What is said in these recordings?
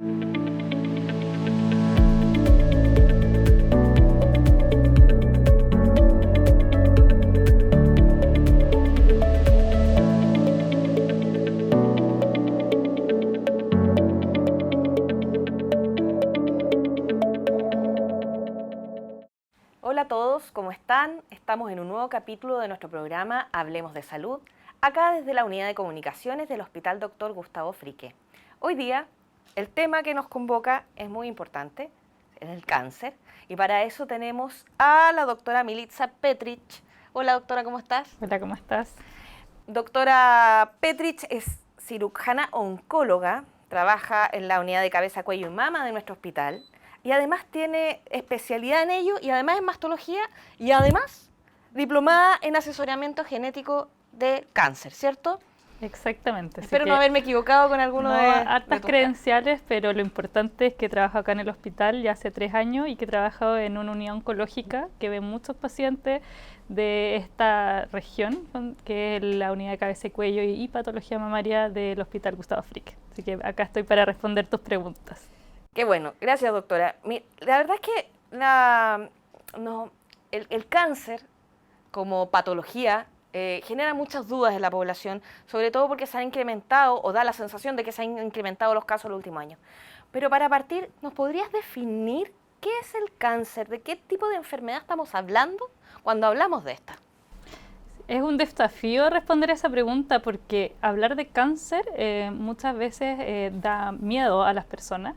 Hola a todos, ¿cómo están? Estamos en un nuevo capítulo de nuestro programa Hablemos de Salud, acá desde la Unidad de Comunicaciones del Hospital Dr. Gustavo Frique. Hoy día, el tema que nos convoca es muy importante, es el cáncer, y para eso tenemos a la doctora Milica Petrich. Hola doctora, ¿cómo estás? Hola, ¿cómo estás? Doctora Petrich es cirujana oncóloga, trabaja en la unidad de cabeza, cuello y mama de nuestro hospital, y además tiene especialidad en ello, y además en mastología, y además diplomada en asesoramiento genético de cáncer, ¿cierto? Exactamente. Espero no haberme equivocado con alguno de hartas credenciales, pero lo importante es que trabajo acá en el hospital ya hace 3 años y que trabajo en una unidad oncológica que ve muchos pacientes de esta región, que es la unidad de cabeza y cuello y patología mamaria del Hospital Gustavo Frique. Así que acá estoy para responder tus preguntas. Qué bueno, gracias doctora. La verdad es que el cáncer como patología genera muchas dudas en la población, sobre todo porque se han incrementado, o da la sensación de que se han incrementado los casos en los últimos años. Pero para partir, ¿nos podrías definir qué es el cáncer? ¿De qué tipo de enfermedad estamos hablando cuando hablamos de esta? Es un desafío responder a esa pregunta porque hablar de cáncer muchas veces da miedo a las personas.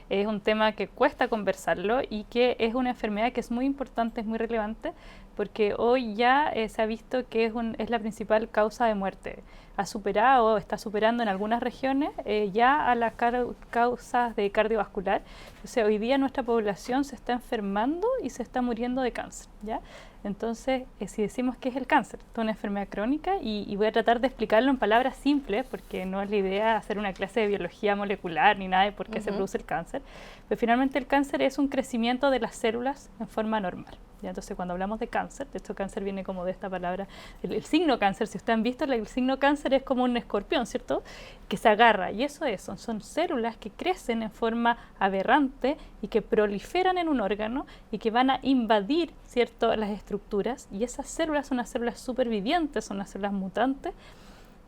Es un tema que cuesta conversarlo y que es una enfermedad que es muy importante, es muy relevante, porque hoy ya se ha visto que es la principal causa de muerte. Ha superado, está superando en algunas regiones ya a las causas de cardiovascular. O sea, hoy día nuestra población se está enfermando y se está muriendo de cáncer, ¿ya? Entonces, si decimos que es el cáncer, es una enfermedad crónica y voy a tratar de explicarlo en palabras simples, porque no es la idea hacer una clase de biología molecular ni nada de por qué se produce el cáncer, pero finalmente el cáncer es un crecimiento de las células en forma normal. ¿Ya? Entonces, cuando hablamos de cáncer, de hecho cáncer viene como de esta palabra, el signo cáncer, si ustedes han visto, el signo cáncer es como un escorpión, ¿cierto? Que se agarra, y eso es, son células que crecen en forma aberrante y que proliferan en un órgano y que van a invadir, ¿cierto?, las estructuras, y esas células son unas células supervivientes, son unas células mutantes,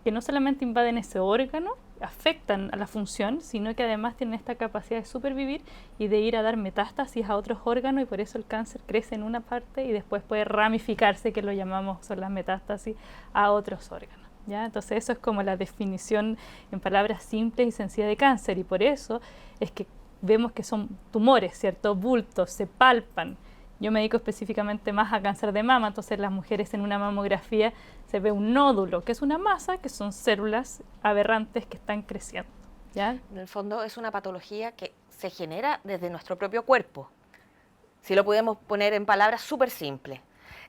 que no solamente invaden ese órgano, afectan a la función, sino que además tienen esta capacidad de supervivir y de ir a dar metástasis a otros órganos, y por eso el cáncer crece en una parte y después puede ramificarse, que lo llamamos, son las metástasis, a otros órganos, ¿ya? Entonces eso es como la definición en palabras simples y sencillas de cáncer, y por eso es que vemos que son tumores, ¿cierto? Bultos, se palpan. Yo me dedico específicamente más a cáncer de mama, entonces las mujeres en una mamografía se ve un nódulo, que es una masa, que son células aberrantes que están creciendo, ¿ya? En el fondo es una patología que se genera desde nuestro propio cuerpo, si lo podemos poner en palabras súper simples.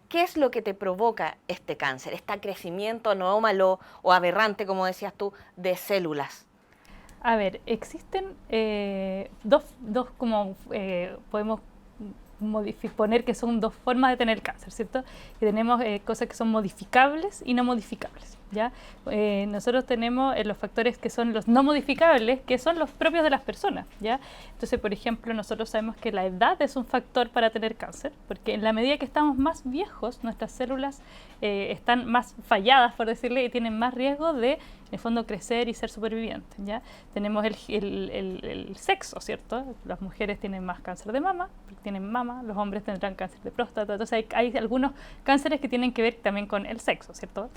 ¿Qué es lo que te provoca este cáncer, este crecimiento anómalo o aberrante, como decías tú, de células? A ver, existen dos como podemos poner que son dos formas de tener cáncer, ¿cierto? Que tenemos cosas que son modificables y no modificables, ¿ya? Nosotros tenemos los factores que son los no modificables, que son los propios de las personas, ¿ya? Entonces, por ejemplo, nosotros sabemos que la edad es un factor para tener cáncer, porque en la medida que estamos más viejos, nuestras células están más falladas, por decirle, y tienen más riesgo de, en el fondo, crecer y ser supervivientes, ¿ya? Tenemos el sexo, ¿cierto? Las mujeres tienen más cáncer de mama, tienen mama, los hombres tendrán cáncer de próstata, entonces hay algunos cánceres que tienen que ver también con el sexo, ¿cierto?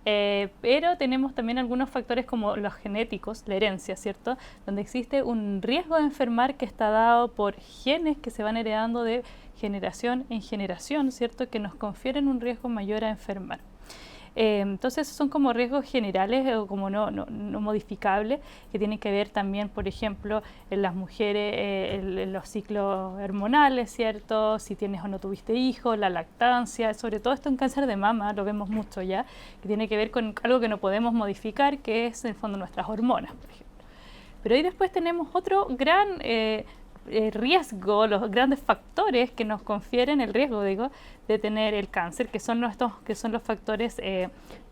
Pero tenemos también algunos factores como los genéticos, la herencia, ¿cierto? Donde existe un riesgo de enfermar que está dado por genes que se van heredando de generación en generación, ¿cierto? Que nos confieren un riesgo mayor a enfermar. Entonces son como riesgos generales o como no modificables, que tienen que ver también, por ejemplo, en las mujeres, en los ciclos hormonales, ¿cierto? Si tienes o no tuviste hijos, la lactancia, sobre todo esto en cáncer de mama, lo vemos mucho ya, que tiene que ver con algo que no podemos modificar, que es en el fondo nuestras hormonas, por ejemplo. Pero ahí después tenemos otro gran riesgo, los grandes factores que nos confieren el riesgo, de tener el cáncer, que son los factores que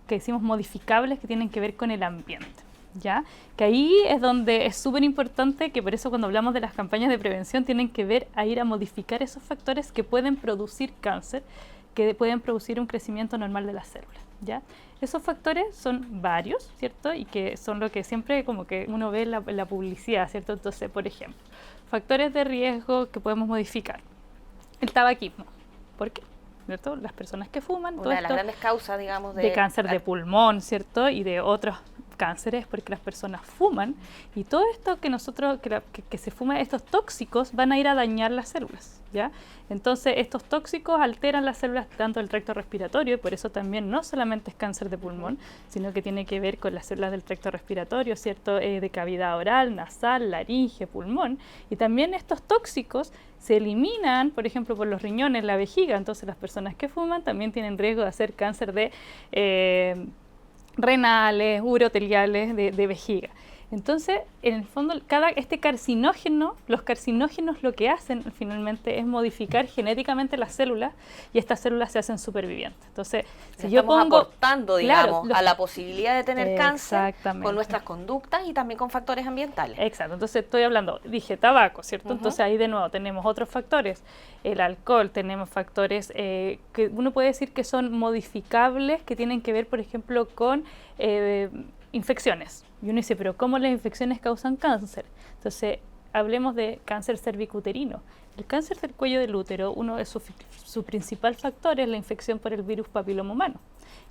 decimos modificables, que tienen que ver con el ambiente, ¿ya? Que ahí es donde es súper importante, que por eso cuando hablamos de las campañas de prevención tienen que ver a ir a modificar esos factores que pueden producir cáncer, que pueden producir un crecimiento normal de las células, ¿ya? Esos factores son varios, ¿cierto? Y que son lo que siempre como que uno ve en la publicidad, ¿cierto? Entonces, por ejemplo, factores de riesgo que podemos modificar. El tabaquismo. ¿Por qué? ¿Cierto? Las personas que fuman, Una todo de las esto grandes causas, digamos, de cáncer de pulmón, ¿cierto? Y de otros cánceres, porque las personas fuman y todo esto que nosotros, que se fuma, estos tóxicos van a ir a dañar las células, ¿ya? Entonces estos tóxicos alteran las células tanto del tracto respiratorio, y por eso también no solamente es cáncer de pulmón, sino que tiene que ver con las células del tracto respiratorio, ¿cierto? De cavidad oral, nasal, laringe, pulmón, y también estos tóxicos se eliminan, por ejemplo, por los riñones, la vejiga. Entonces las personas que fuman también tienen riesgo de hacer cáncer de renales, uroteliales, de vejiga. Entonces, en el fondo, este carcinógeno, los carcinógenos lo que hacen finalmente es modificar genéticamente las células y estas células se hacen supervivientes. Entonces, si yo pongo aportando, digamos, a la posibilidad de tener cáncer con nuestras conductas y también con factores ambientales. Exacto. Entonces, estoy hablando, dije tabaco, ¿cierto? Entonces, ahí de nuevo tenemos otros factores. El alcohol, tenemos factores que uno puede decir que son modificables, que tienen que ver, por ejemplo, con infecciones. Y uno dice, pero ¿cómo las infecciones causan cáncer? Entonces, hablemos de cáncer cervicuterino. El cáncer del cuello del útero, uno de su principal factor es la infección por el virus papiloma humano,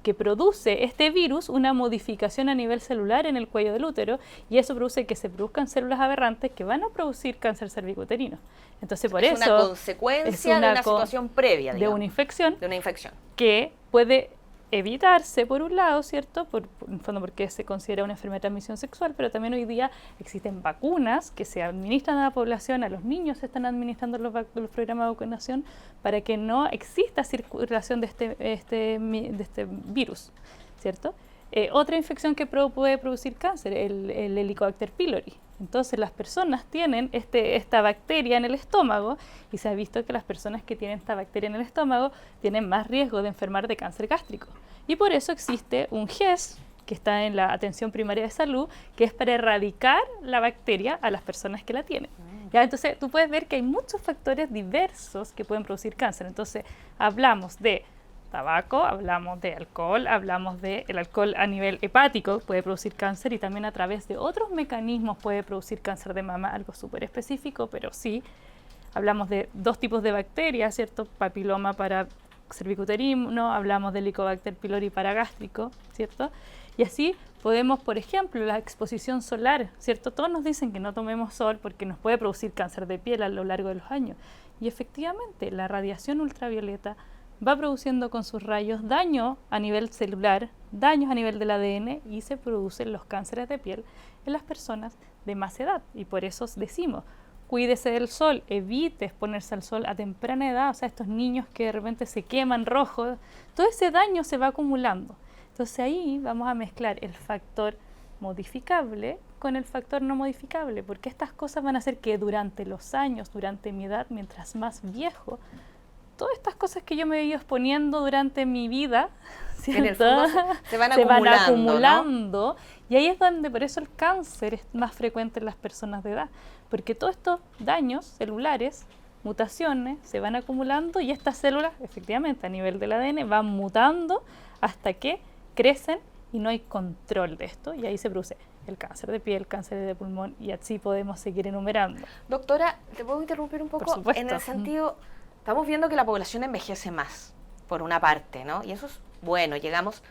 que produce este virus una modificación a nivel celular en el cuello del útero, y eso produce que se produzcan células aberrantes que van a producir cáncer cervicuterino. Entonces, por eso es una consecuencia de una situación previa, digamos, de una infección que puede evitarse por un lado, ¿cierto? En el fondo porque se considera una enfermedad de transmisión sexual, pero también hoy día existen vacunas que se administran a la población, a los niños se están administrando los programas de vacunación para que no exista circulación de este virus, ¿cierto? Otra infección que puede producir cáncer, el Helicobacter pylori. Entonces las personas tienen esta bacteria en el estómago, y se ha visto que las personas que tienen esta bacteria en el estómago tienen más riesgo de enfermar de cáncer gástrico. Y por eso existe un GES, que está en la atención primaria de salud, que es para erradicar la bacteria a las personas que la tienen. ¿Ya? Entonces tú puedes ver que hay muchos factores diversos que pueden producir cáncer. Entonces hablamos de tabaco, hablamos de alcohol, hablamos del alcohol a nivel hepático, puede producir cáncer, y también a través de otros mecanismos puede producir cáncer de mama, algo súper específico, pero sí, hablamos de dos tipos de bacterias, ¿cierto? Papiloma para cervicuterino, hablamos de Helicobacter pylori para gástrico, ¿cierto? Y así podemos, por ejemplo, la exposición solar, ¿cierto? Todos nos dicen que no tomemos sol porque nos puede producir cáncer de piel a lo largo de los años, y efectivamente la radiación ultravioleta va produciendo con sus rayos daño a nivel celular, daños a nivel del ADN, y se producen los cánceres de piel en las personas de más edad. Y por eso decimos, cuídese del sol, evite exponerse al sol a temprana edad, o sea, estos niños que de repente se queman rojos, todo ese daño se va acumulando. Entonces ahí vamos a mezclar el factor modificable con el factor no modificable, porque estas cosas van a hacer que durante los años, durante mi edad, mientras más viejo, todas estas cosas que yo me he ido exponiendo durante mi vida, ¿cierto? En el fondo se van acumulando, ¿no? Y ahí es donde por eso el cáncer es más frecuente en las personas de edad, porque todos estos daños celulares, mutaciones, se van acumulando, y estas células, efectivamente, a nivel del ADN, van mutando hasta que crecen y no hay control de esto, y ahí se produce el cáncer de piel, cáncer de pulmón, y así podemos seguir enumerando. Doctora, ¿te puedo interrumpir un poco? Por supuesto. En el sentido, estamos viendo que la población envejece más, por una parte, ¿no? Y eso es bueno, llegamos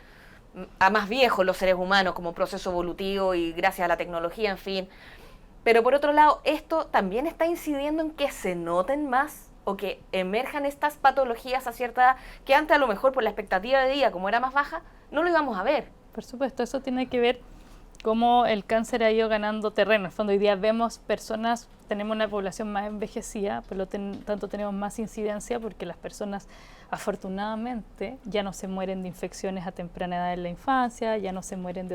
a más viejos los seres humanos como proceso evolutivo y gracias a la tecnología, en fin. Pero por otro lado, esto también está incidiendo en que se noten más o que emerjan estas patologías a cierta edad que antes a lo mejor por la expectativa de vida, como era más baja, no lo íbamos a ver. Por supuesto, eso tiene que ver cómo el cáncer ha ido ganando terreno. En el fondo, hoy día vemos personas, tenemos una población más envejecida, por lo tanto tenemos más incidencia, porque las personas afortunadamente ya no se mueren de infecciones a temprana edad en la infancia, ya no se mueren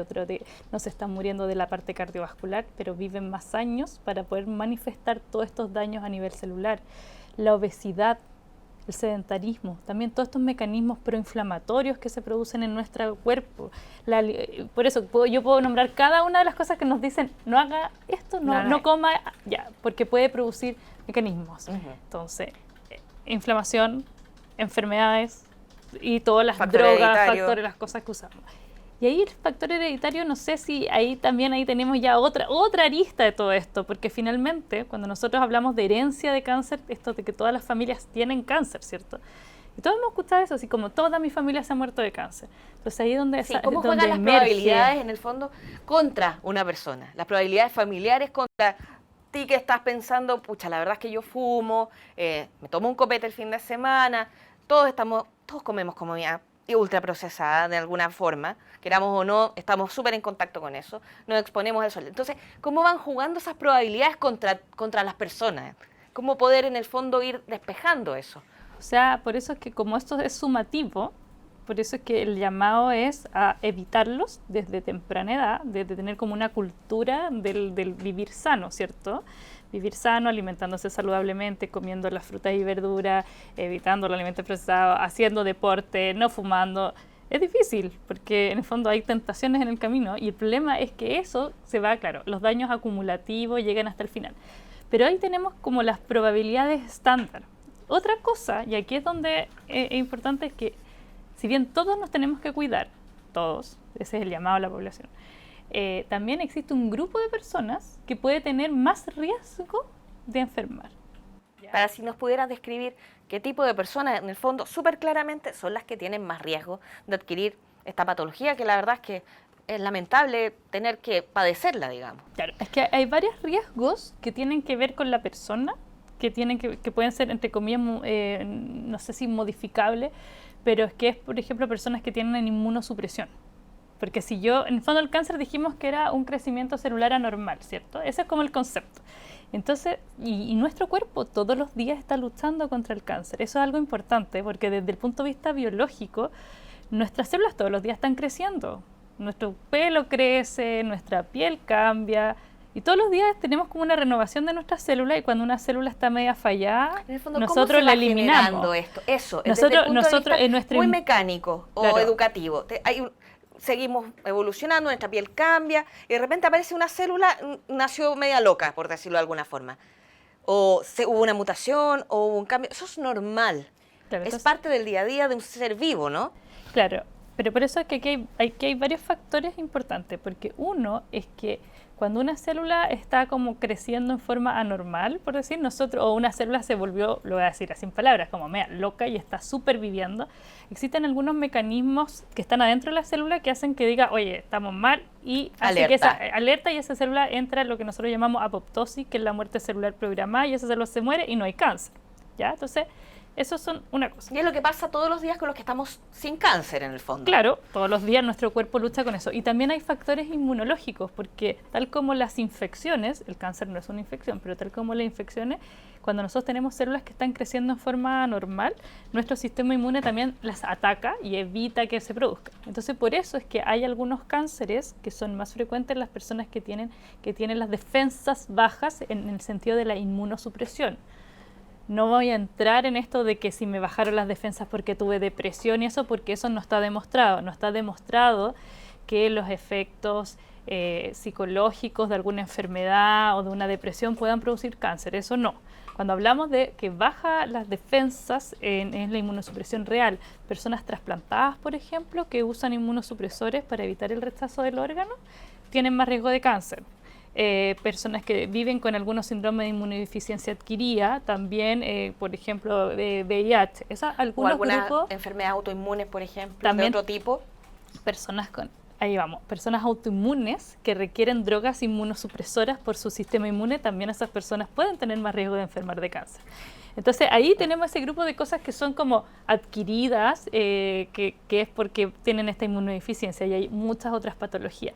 no se están muriendo de la parte cardiovascular, pero viven más años para poder manifestar todos estos daños a nivel celular. La obesidad el sedentarismo, también todos estos mecanismos proinflamatorios que se producen en nuestro cuerpo. Por eso yo puedo nombrar cada una de las cosas que nos dicen, no haga esto, no coma, ya, porque puede producir mecanismos. Entonces, inflamación, enfermedades y todas las drogas, factores, las cosas que usamos. Y ahí el factor hereditario, no sé si ahí tenemos ya otra arista de todo esto, porque finalmente cuando nosotros hablamos de herencia de cáncer, esto de que todas las familias tienen cáncer, ¿cierto? Y todos hemos escuchado eso, así como toda mi familia se ha muerto de cáncer. Entonces ahí es donde ¿cómo juegan las probabilidades en el fondo contra una persona? Las probabilidades familiares contra ti que estás pensando, pucha, la verdad es que yo fumo, me tomo un copete el fin de semana, todos comemos comida ultraprocesada de alguna forma, queramos o no, estamos súper en contacto con eso, nos exponemos al sol. Entonces, ¿cómo van jugando esas probabilidades contra las personas? ¿Cómo poder en el fondo ir despejando eso? O sea, por eso es que como esto es sumativo, por eso es que el llamado es a evitarlos desde temprana edad, desde tener como una cultura del vivir sano, ¿cierto? Vivir sano, alimentándose saludablemente, comiendo las frutas y verduras, evitando los alimentos procesados, haciendo deporte, no fumando. Es difícil porque en el fondo hay tentaciones en el camino y el problema es que eso se va, claro, los daños acumulativos llegan hasta el final. Pero ahí tenemos como las probabilidades estándar. Otra cosa, y aquí es donde es importante, es que si bien todos nos tenemos que cuidar, todos, ese es el llamado a la población, también existe un grupo de personas que puede tener más riesgo de enfermar. Para si nos pudieras describir qué tipo de personas, en el fondo, súper claramente, son las que tienen más riesgo de adquirir esta patología, que la verdad es que es lamentable tener que padecerla, digamos. Claro, es que hay varios riesgos que tienen que ver con la persona, que pueden ser, entre comillas, no sé si modificables, pero es que es, por ejemplo, personas que tienen inmunosupresión. Porque en el fondo el cáncer dijimos que era un crecimiento celular anormal, ¿cierto? Ese es como el concepto. Entonces, y nuestro cuerpo todos los días está luchando contra el cáncer. Eso es algo importante, porque desde el punto de vista biológico, nuestras células todos los días están creciendo. Nuestro pelo crece, nuestra piel cambia, y todos los días tenemos como una renovación de nuestras células, y cuando una célula está media fallada, en el fondo, nosotros la eliminamos. Eso, nosotros en nuestro muy mecánico o educativo. Seguimos evolucionando, nuestra piel cambia y de repente aparece una célula, nació media loca, por decirlo de alguna forma. O hubo una mutación o hubo un cambio. Eso es normal. Claro, es parte del día a día de un ser vivo, ¿no? Claro, pero por eso es que aquí hay varios factores importantes, porque uno es que cuando una célula está como creciendo en forma anormal, por decir, o una célula se volvió, lo voy a decir así en palabras, como media loca y está superviviendo, existen algunos mecanismos que están adentro de la célula que hacen que diga, oye, estamos mal, y hace que esa alerta y esa célula entra en lo que nosotros llamamos apoptosis, que es la muerte celular programada, y esa célula se muere y no hay cáncer, ¿ya? Entonces, eso son una cosa. Y es lo que pasa todos los días con los que estamos sin cáncer, en el fondo. Claro, todos los días nuestro cuerpo lucha con eso. Y también hay factores inmunológicos, porque tal como las infecciones, el cáncer no es una infección, pero tal como las infecciones, cuando nosotros tenemos células que están creciendo en forma normal, nuestro sistema inmune también las ataca y evita que se produzcan. Entonces, por eso es que hay algunos cánceres que son más frecuentes en las personas que tienen las defensas bajas en el sentido de la inmunosupresión. No voy a entrar en esto de que si me bajaron las defensas porque tuve depresión y eso, porque eso no está demostrado. No está demostrado que los efectos psicológicos de alguna enfermedad o de una depresión puedan producir cáncer. Eso no. Cuando hablamos de que baja las defensas es la inmunosupresión real. Personas trasplantadas, por ejemplo, que usan inmunosupresores para evitar el rechazo del órgano, tienen más riesgo de cáncer. Personas que viven con algunos síndromes de inmunodeficiencia adquirida, también, por ejemplo, de VIH. Algunos grupos, enfermedades autoinmunes, por ejemplo, también de otro tipo. Personas autoinmunes que requieren drogas inmunosupresoras por su sistema inmune, también esas personas pueden tener más riesgo de enfermar de cáncer. Entonces ahí tenemos ese grupo de cosas que son como adquiridas, que es porque tienen esta inmunodeficiencia, y hay muchas otras patologías.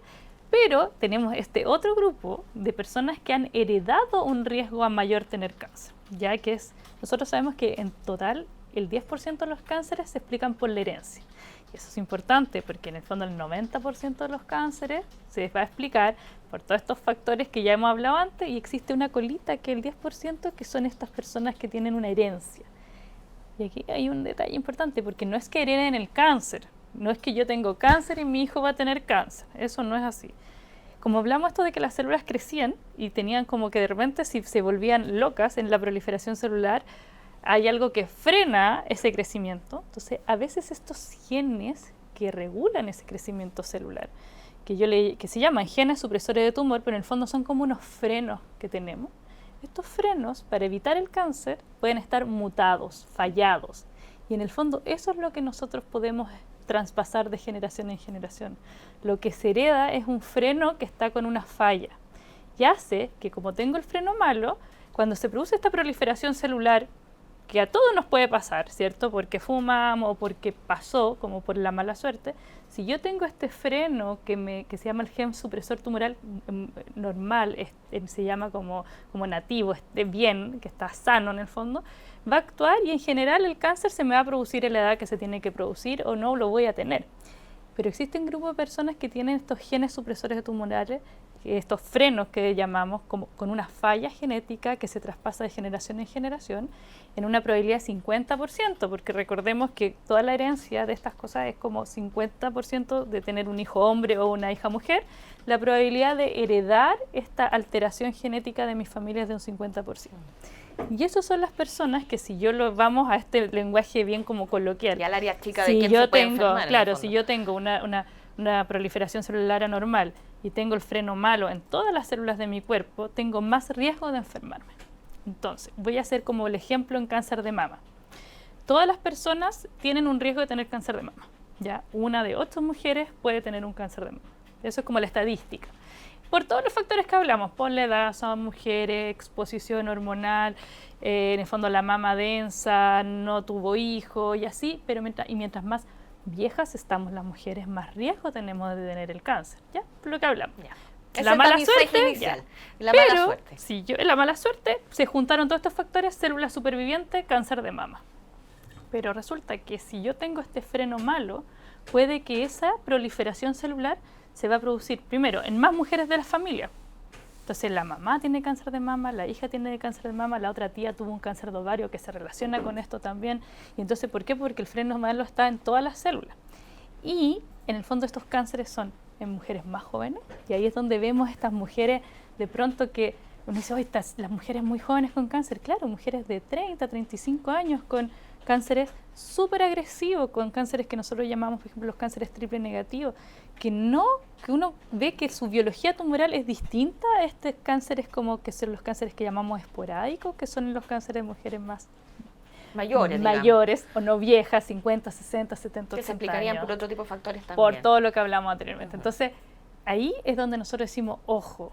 Pero tenemos este otro grupo de personas que han heredado un riesgo a mayor tener cáncer, ya que nosotros sabemos que en total el 10% de los cánceres se explican por la herencia. Y eso es importante porque en el fondo el 90% de los cánceres se va a explicar por todos estos factores que ya hemos hablado antes, y existe una colita que es el 10% que son estas personas que tienen una herencia. Y aquí hay un detalle importante, porque no es que hereden el cáncer, no es que yo tengo cáncer y mi hijo va a tener cáncer, eso no es así. Como hablamos esto de que las células crecían y tenían como que de repente si se volvían locas en la proliferación celular, hay algo que frena ese crecimiento. Entonces, a veces estos genes que regulan ese crecimiento celular, que se llaman genes supresores de tumor, pero en el fondo son como unos frenos que tenemos. Estos frenos, para evitar el cáncer, pueden estar mutados, fallados. Y en el fondo eso es lo que nosotros podemos traspasar de generación en generación. Lo que se hereda es un freno que está con una falla. Y hace que, como tengo el freno malo, cuando se produce esta proliferación celular, que a todos nos puede pasar, ¿cierto? Porque fumamos o porque pasó, como por la mala suerte. Si yo tengo este freno que se llama el gen supresor tumoral normal, se llama como nativo, bien, que está sano en el fondo, va a actuar y en general el cáncer se me va a producir en la edad que se tiene que producir o no lo voy a tener. Pero existe un grupo de personas que tienen estos genes supresores tumorales, estos frenos que llamamos con una falla genética que se traspasa de generación en generación en una probabilidad de 50%, porque recordemos que toda la herencia de estas cosas es como 50% de tener un hijo hombre o una hija mujer. La probabilidad de heredar esta alteración genética de mi familia es de un 50%. Y esas son las personas que, si yo lo vamos a este lenguaje bien como coloquial, ya al área chica si de quién yo se puede tengo, enfermar, claro, si yo tengo una proliferación celular anormal y tengo el freno malo en todas las células de mi cuerpo, tengo más riesgo de enfermarme. Entonces, voy a hacer como el ejemplo en cáncer de mama. Todas las personas tienen un riesgo de tener cáncer de mama. ¿Ya? 1 de 8 mujeres puede tener un cáncer de mama. Eso es como la estadística. Por todos los factores que hablamos, por la edad, son mujeres, exposición hormonal, en el fondo la mama densa, no tuvo hijo y así, pero mientras más viejas estamos las mujeres, más riesgo tenemos de tener el cáncer, ¿ya? Por lo que hablamos. Ya. La mala suerte, inicial, ya. La mala suerte, se juntaron todos estos factores, célula superviviente, cáncer de mama. Pero resulta que si yo tengo este freno malo, puede que esa proliferación celular se va a producir primero en más mujeres de la familia. Entonces la mamá tiene cáncer de mama, la hija tiene cáncer de mama, la otra tía tuvo un cáncer de ovario que se relaciona con esto también. Y entonces, ¿por qué? Porque el freno malo está en todas las células. Y en el fondo estos cánceres son en mujeres más jóvenes, y ahí es donde vemos estas mujeres de pronto que uno dice, oye, las mujeres muy jóvenes con cáncer. Claro, mujeres de 30, 35 años con cánceres súper agresivos, con cánceres que nosotros llamamos, por ejemplo, los cánceres triple negativos, que uno ve que su biología tumoral es distinta a estos cánceres como que son los cánceres que llamamos esporádicos, que son los cánceres de mujeres más mayores o no viejas, 50, 60, 70, 80 años. Que se explicarían por otro tipo de factores también. Por todo lo que hablamos anteriormente. Entonces, ahí es donde nosotros decimos, ojo,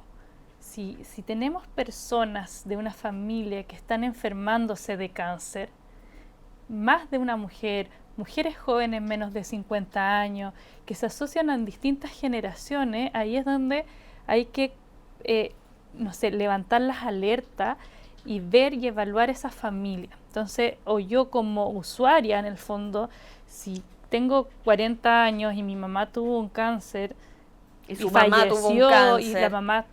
si tenemos personas de una familia que están enfermándose de cáncer, más de una mujer, mujeres jóvenes menos de 50 años, que se asocian a distintas generaciones, ahí es donde hay que, levantar las alertas y ver y evaluar esa familia. Entonces, o yo como usuaria, en el fondo, si tengo 40 años y mi mamá tuvo un cáncer, y su mamá tuvo un cáncer, y la mamá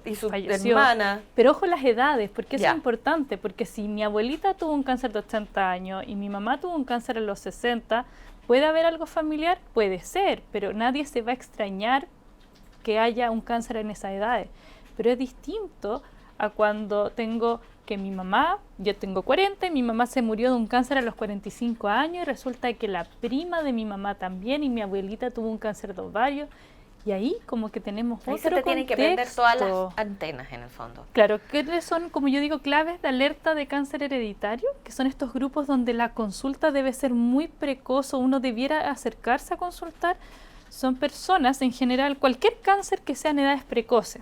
y su falleció. hermana. Pero ojo las edades, porque eso Ya. es importante, porque si mi abuelita tuvo un cáncer de 80 años y mi mamá tuvo un cáncer a los 60, ¿puede haber algo familiar? Puede ser, pero nadie se va a extrañar que haya un cáncer en esas edades. Pero es distinto a cuando tengo que yo tengo 40 y mi mamá se murió de un cáncer a los 45 años y resulta que la prima de mi mamá también y mi abuelita tuvo un cáncer de ovario. Y ahí como que tenemos Ahí otro se te tienen que prender todas las antenas en el fondo. Claro, que son, como yo digo, claves de alerta de cáncer hereditario, que son estos grupos donde la consulta debe ser muy precoz, o uno debiera acercarse a consultar. Son personas, en general, cualquier cáncer que sea en edades precoces.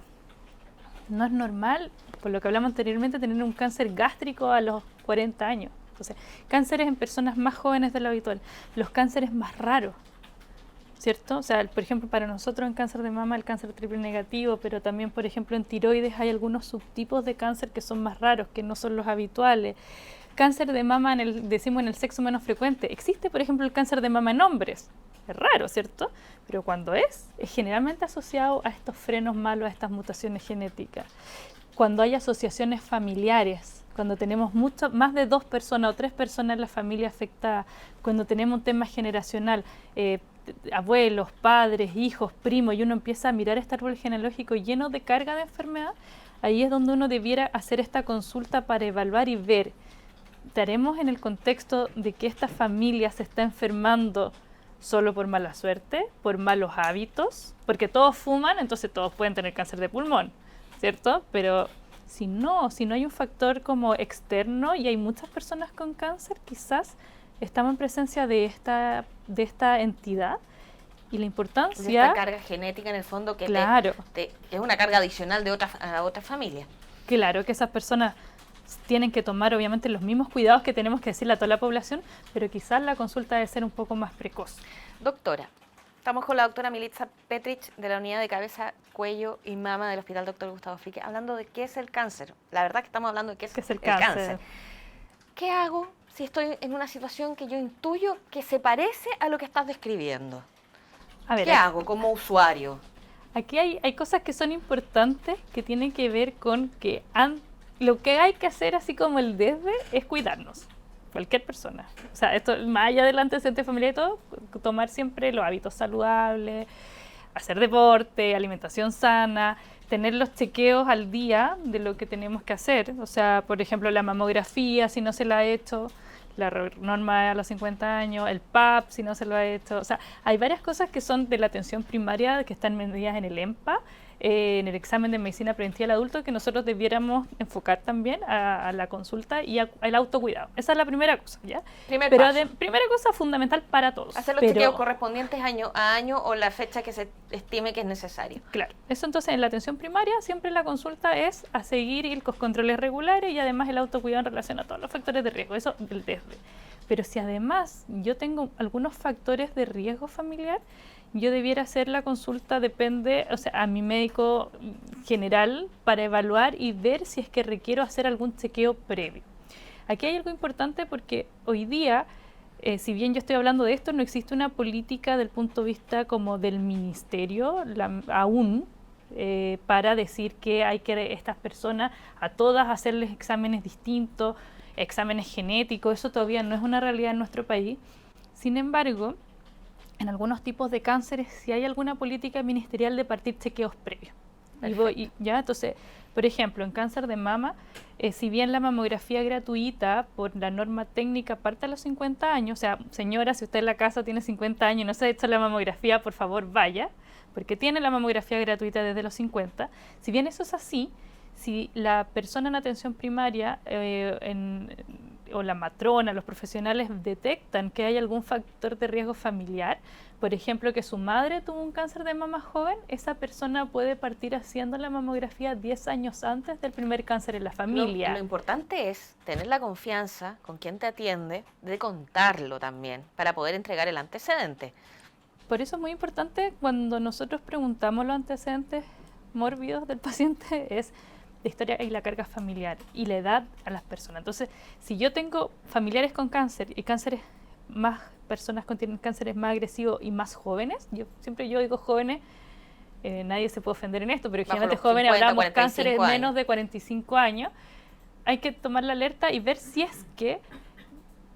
No es normal, por lo que hablamos anteriormente, tener un cáncer gástrico a los 40 años. Entonces, cánceres en personas más jóvenes de lo habitual. Los cánceres más raros, ¿cierto? O sea, por ejemplo, para nosotros en cáncer de mama el cáncer triple negativo, pero también, por ejemplo, en tiroides hay algunos subtipos de cáncer que son más raros, que no son los habituales. Cáncer de mama, decimos en el sexo menos frecuente. Existe, por ejemplo, el cáncer de mama en hombres. Es raro, ¿cierto? Pero cuando es generalmente asociado a estos frenos malos, a estas mutaciones genéticas. cuando hay asociaciones familiares, cuando tenemos más de 2 personas o 3 personas en la familia afectada, cuando tenemos un tema generacional, abuelos, padres, hijos, primos, y uno empieza a mirar este árbol genealógico lleno de carga de enfermedad, ahí es donde uno debiera hacer esta consulta para evaluar y ver, ¿estaremos en el contexto de que esta familia se está enfermando solo por mala suerte, por malos hábitos? Porque todos fuman, entonces todos pueden tener cáncer de pulmón, ¿cierto? Pero si no hay un factor como externo y hay muchas personas con cáncer, quizás estamos en presencia de esta entidad y la importancia... De esta carga genética en el fondo que claro, es una carga adicional de a otra familia. Claro, que esas personas tienen que tomar obviamente los mismos cuidados que tenemos que decirle a toda la población, pero quizás la consulta debe ser un poco más precoz. Doctora, estamos con la doctora Militza Petrich de la Unidad de Cabeza, Cuello y Mama del Hospital Dr. Gustavo Fricke, hablando de qué es el cáncer. La verdad que estamos hablando de qué es el cáncer. ¿Qué hago si estoy en una situación que yo intuyo que se parece a lo que estás describiendo? A ver, ¿qué hago como usuario? Aquí hay cosas que son importantes que tienen que ver con que lo que hay que hacer, así como el desde, es cuidarnos. Cualquier persona. O sea, esto más allá del antecedente familiar y todo, tomar siempre los hábitos saludables, hacer deporte, alimentación sana, tener los chequeos al día de lo que tenemos que hacer. O sea, por ejemplo, la mamografía, si no se la ha hecho, la norma a los 50 años, el PAP, si no se lo ha hecho. O sea, hay varias cosas que son de la atención primaria, que están medidas en el EMPA, en el examen de medicina preventiva del adulto, que nosotros debiéramos enfocar también a la consulta y al autocuidado. Esa es la primera cosa, ¿ya? Primera cosa fundamental para todos. Hacer los chequeos correspondientes año a año o la fecha que se estime que es necesario. Claro. Eso entonces en la atención primaria siempre la consulta es a seguir los controles regulares y además el autocuidado en relación a todos los factores de riesgo. Eso del desde. Pero si además yo tengo algunos factores de riesgo familiar, yo debiera hacer la consulta, a mi médico general para evaluar y ver si es que requiero hacer algún chequeo previo. Aquí hay algo importante porque hoy día, si bien yo estoy hablando de esto, no existe una política del punto de vista como del ministerio aún para decir que hay que estas personas a todas hacerles exámenes distintos, exámenes genéticos. Eso todavía no es una realidad en nuestro país. Sin embargo, en algunos tipos de cánceres sí hay alguna política ministerial de partir chequeos previos. Entonces, por ejemplo, en cáncer de mama, si bien la mamografía gratuita por la norma técnica parte a los 50 años, o sea, señora, si usted en la casa tiene 50 años y no se ha hecho la mamografía, por favor vaya, porque tiene la mamografía gratuita desde los 50. Si bien eso es así, si la persona en atención primaria o la matrona, los profesionales detectan que hay algún factor de riesgo familiar, por ejemplo, que su madre tuvo un cáncer de mama joven, esa persona puede partir haciendo la mamografía 10 años antes del primer cáncer en la familia. Lo importante es tener la confianza con quien te atiende de contarlo también, para poder entregar el antecedente. Por eso es muy importante cuando nosotros preguntamos los antecedentes mórbidos del paciente, es la historia y la carga familiar y la edad a las personas. Entonces, si yo tengo familiares con cáncer y personas que tienen cánceres más agresivos y más jóvenes, yo digo jóvenes, nadie se puede ofender en esto, pero generalmente jóvenes hablamos cánceres menos de 45 años, hay que tomar la alerta y ver si es que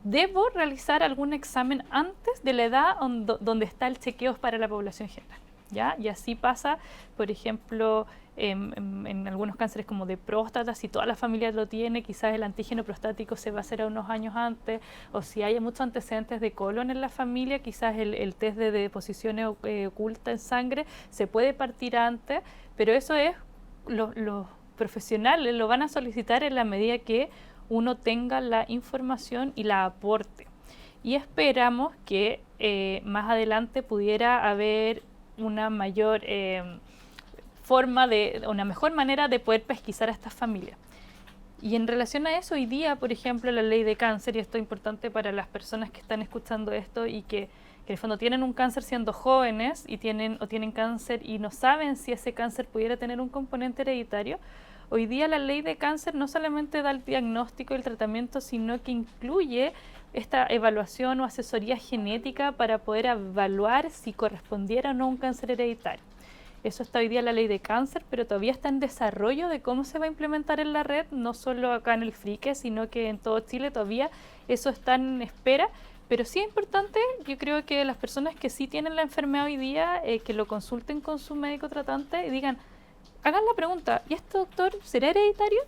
debo realizar algún examen antes de la edad donde está el chequeo para la población general. ¿Ya? Y así pasa, por ejemplo, en algunos cánceres como de próstata, si toda la familia lo tiene, quizás el antígeno prostático se va a hacer a unos años antes, o si hay muchos antecedentes de colon en la familia, quizás el test de deposiciones ocultas en sangre se puede partir antes, pero eso es, los profesionales lo van a solicitar en la medida que uno tenga la información y la aporte. Y esperamos que más adelante pudiera haber una mayor una mejor manera de poder pesquisar a estas familias. Y en relación a eso, hoy día, por ejemplo, la ley de cáncer, y esto es importante para las personas que están escuchando esto y que en el fondo tienen un cáncer siendo jóvenes y tienen cáncer y no saben si ese cáncer pudiera tener un componente hereditario, hoy día la ley de cáncer no solamente da el diagnóstico y el tratamiento, sino que incluye esta evaluación o asesoría genética para poder evaluar si correspondiera o no un cáncer hereditario. Eso está hoy día en la ley de cáncer, pero todavía está en desarrollo de cómo se va a implementar en la red, no solo acá en el Frique, sino que en todo Chile todavía eso está en espera. Pero sí es importante, yo creo que las personas que sí tienen la enfermedad hoy día, que lo consulten con su médico tratante y digan, hagan la pregunta, ¿y este doctor será hereditario?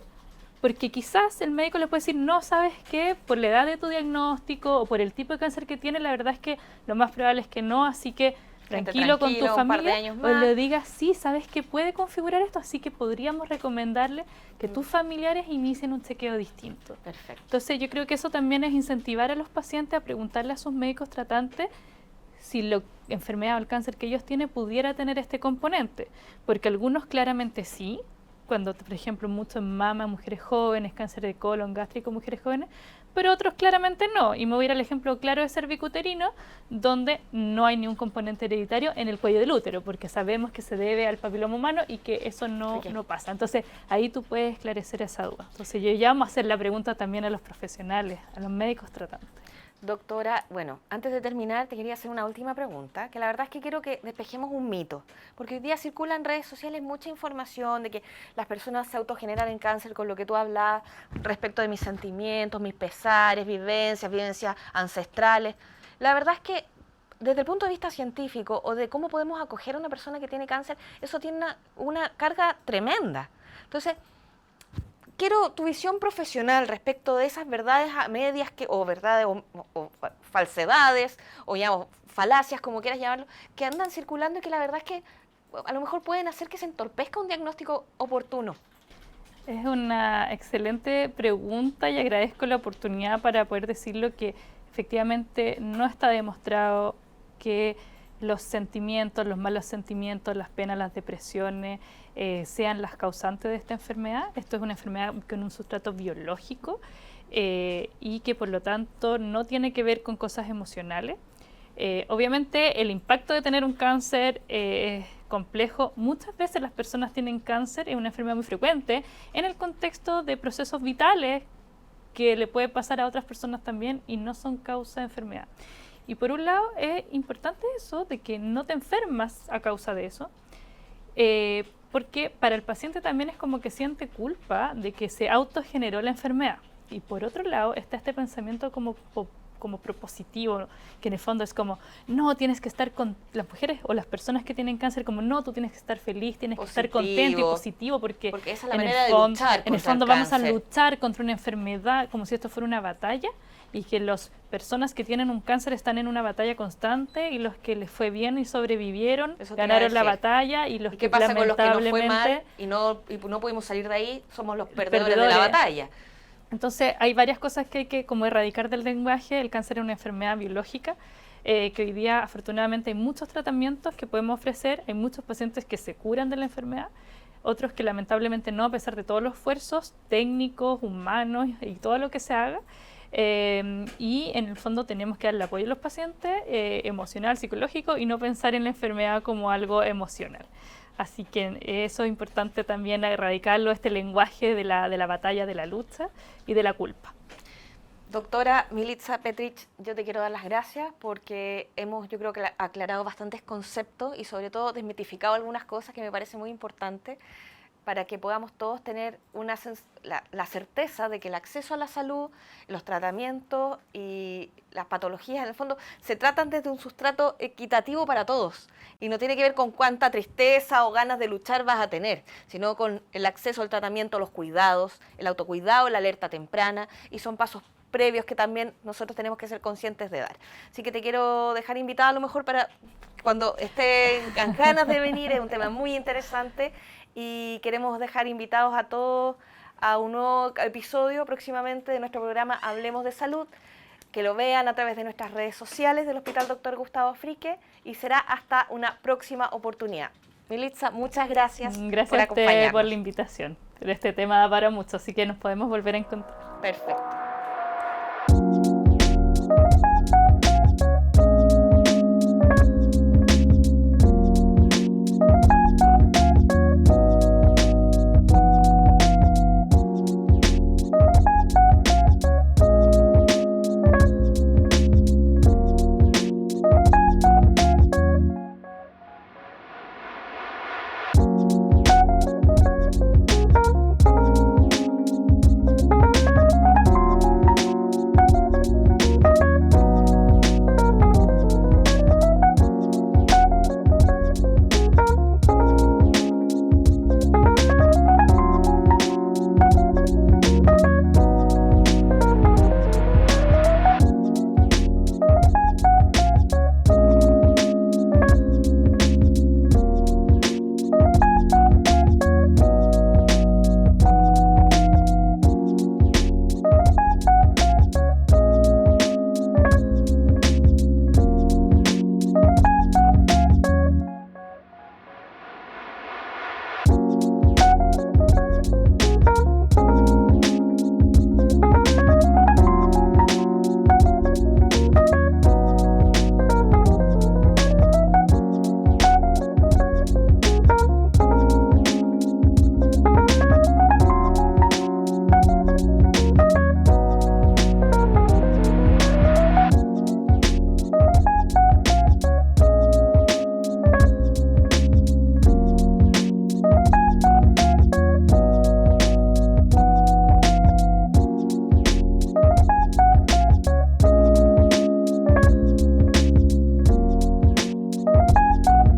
Porque quizás el médico le puede decir, no, ¿sabes qué? Por la edad de tu diagnóstico o por el tipo de cáncer que tiene, la verdad es que lo más probable es que no, así que tranquilo con tu familia, o le digas, sí, sabes que puede configurar esto, así que podríamos recomendarle que tus familiares inicien un chequeo distinto. Perfecto. Entonces yo creo que eso también es incentivar a los pacientes a preguntarle a sus médicos tratantes si la enfermedad o el cáncer que ellos tienen pudiera tener este componente, porque algunos claramente sí, cuando, por ejemplo, mucho en mama, mujeres jóvenes, cáncer de colon, gástrico, mujeres jóvenes, pero otros claramente no. Y me voy a ir al ejemplo claro de cervicuterino, donde no hay ningún componente hereditario en el cuello del útero, porque sabemos que se debe al papiloma humano y que eso no pasa. Entonces, ahí tú puedes esclarecer esa duda. Entonces, yo llamo a hacer la pregunta también a los profesionales, a los médicos tratantes. Doctora, bueno, antes de terminar te quería hacer una última pregunta, que la verdad es que quiero que despejemos un mito, porque hoy día circula en redes sociales mucha información de que las personas se autogeneran en cáncer con lo que tú hablas respecto de mis sentimientos, mis pesares, vivencias ancestrales. La verdad es que desde el punto de vista científico o de cómo podemos acoger a una persona que tiene cáncer, eso tiene una carga tremenda. Entonces, quiero tu visión profesional respecto de esas verdades a medias o verdades o falsedades o digamos, falacias, como quieras llamarlo, que andan circulando y que la verdad es que a lo mejor pueden hacer que se entorpezca un diagnóstico oportuno. Es una excelente pregunta y agradezco la oportunidad para poder decirlo que efectivamente no está demostrado que los sentimientos, los malos sentimientos, las penas, las depresiones sean las causantes de esta enfermedad. Esto es una enfermedad con un sustrato biológico y que por lo tanto no tiene que ver con cosas emocionales. Obviamente el impacto de tener un cáncer es complejo. Muchas veces las personas tienen cáncer, es una enfermedad muy frecuente, en el contexto de procesos vitales que le puede pasar a otras personas también y no son causa de enfermedad. Y por un lado es importante eso, de que no te enfermas a causa de eso, porque para el paciente también es como que siente culpa de que se autogeneró la enfermedad. Y por otro lado está este pensamiento como propositivo, que en el fondo es como, no, tienes que estar con las mujeres o las personas que tienen cáncer, como no, tú tienes que estar feliz, tienes que estar contento y positivo, porque esa es la manera de luchar en el fondo vamos a luchar contra una enfermedad como si esto fuera una batalla, y que las personas que tienen un cáncer están en una batalla constante y los que les fue bien y sobrevivieron ganaron la batalla, y los que pasa con los que nos fue mal y no pudimos salir de ahí, somos los perdedores de la batalla. Entonces hay varias cosas que hay que como erradicar del lenguaje. El cáncer es una enfermedad biológica que hoy día afortunadamente hay muchos tratamientos que podemos ofrecer, hay muchos pacientes que se curan de la enfermedad, otros que lamentablemente no, a pesar de todos los esfuerzos técnicos, humanos y todo lo que se haga. Y en el fondo tenemos que darle apoyo a los pacientes, emocional, psicológico, y no pensar en la enfermedad como algo emocional. Así que eso es importante también, erradicarlo, este lenguaje de la batalla, de la lucha y de la culpa. Doctora Milica Petrich, yo te quiero dar las gracias porque hemos, yo creo que aclarado bastantes conceptos y sobre todo desmitificado algunas cosas que me parece muy importante para que podamos todos tener la certeza de que el acceso a la salud, los tratamientos y las patologías, en el fondo, se tratan desde un sustrato equitativo para todos. Y no tiene que ver con cuánta tristeza o ganas de luchar vas a tener, sino con el acceso al tratamiento, los cuidados, el autocuidado, la alerta temprana, y son pasos previos que también nosotros tenemos que ser conscientes de dar. Así que te quiero dejar invitada a lo mejor para cuando estén con ganas de venir, es un tema muy interesante. Y queremos dejar invitados a todos a un nuevo episodio próximamente de nuestro programa Hablemos de Salud, que lo vean a través de nuestras redes sociales del Hospital Dr. Gustavo Frique, y será hasta una próxima oportunidad. Milica, muchas gracias por acompañarnos. Gracias a usted por la invitación. Este tema da para mucho, así que nos podemos volver a encontrar. Perfecto.